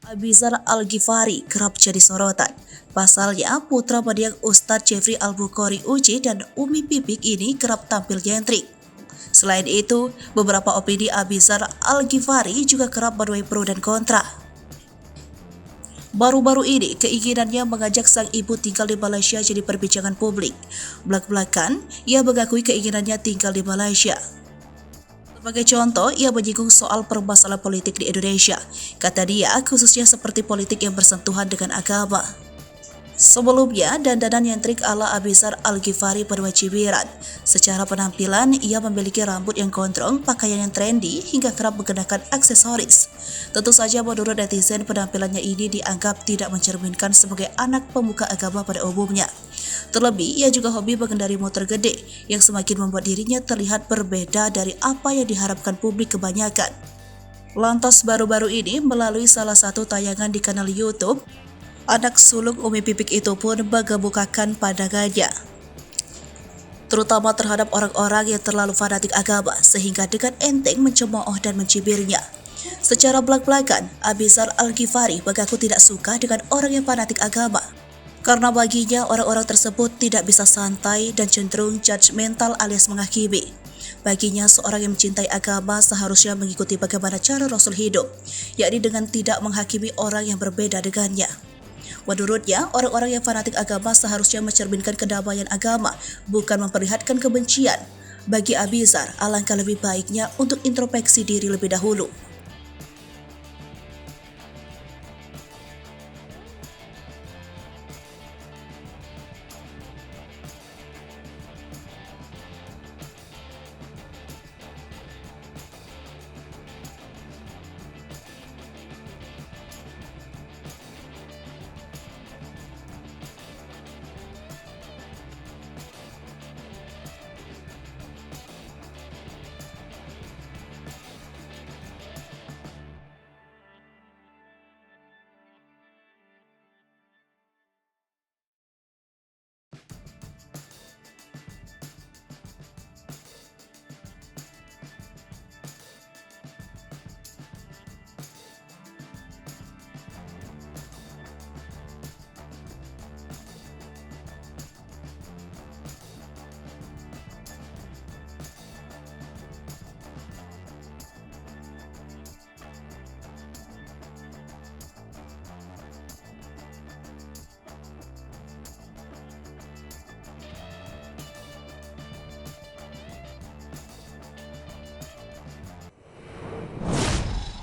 Abizar Al-Ghifari kerap jadi sorotan. Pasalnya, putra mendiang Ustadz Jeffrey Al-Bukhari Uji dan Umi Pipik ini kerap tampil nyentrik. Selain itu, beberapa opini Abizar Al-Ghifari juga kerap menuai pro dan kontra. Baru-baru ini, keinginannya mengajak sang ibu tinggal di Malaysia jadi perbincangan publik. Belak-belakan, ia mengakui keinginannya tinggal di Malaysia. Sebagai contoh, ia menyinggung soal permasalahan politik di Indonesia. Kata dia, khususnya seperti politik yang bersentuhan dengan agama. Sebelumnya, dandanan nyentrik ala Abizar Al-Ghifari pada cibiran. Secara penampilan, ia memiliki rambut yang gondrong, pakaian yang trendy, hingga kerap mengenakan aksesoris. Tentu saja menurut netizen, penampilannya ini dianggap tidak mencerminkan sebagai anak pemuka agama pada umumnya. Terlebih, ia juga hobi mengendari motor gede, yang semakin membuat dirinya terlihat berbeda dari apa yang diharapkan publik kebanyakan. Lantas baru-baru ini, melalui salah satu tayangan di kanal YouTube, anak sulung Umi Pipik itu pun mengemukakan pandangannya, terutama terhadap orang-orang yang terlalu fanatik agama, sehingga dengan enteng mencemooh dan mencibirnya. Secara belak-belakan, Abizar Al-Ghifari mengaku tidak suka dengan orang yang fanatik agama, karena baginya orang-orang tersebut tidak bisa santai dan cenderung judgmental alias menghakimi. Baginya, seorang yang mencintai agama seharusnya mengikuti bagaimana cara Rasul hidup, yakni dengan tidak menghakimi orang yang berbeda dengannya. Menurutnya, orang-orang yang fanatik agama seharusnya mencerminkan kedamaian agama, bukan memperlihatkan kebencian. Bagi Abizar, alangkah lebih baiknya untuk introspeksi diri lebih dahulu.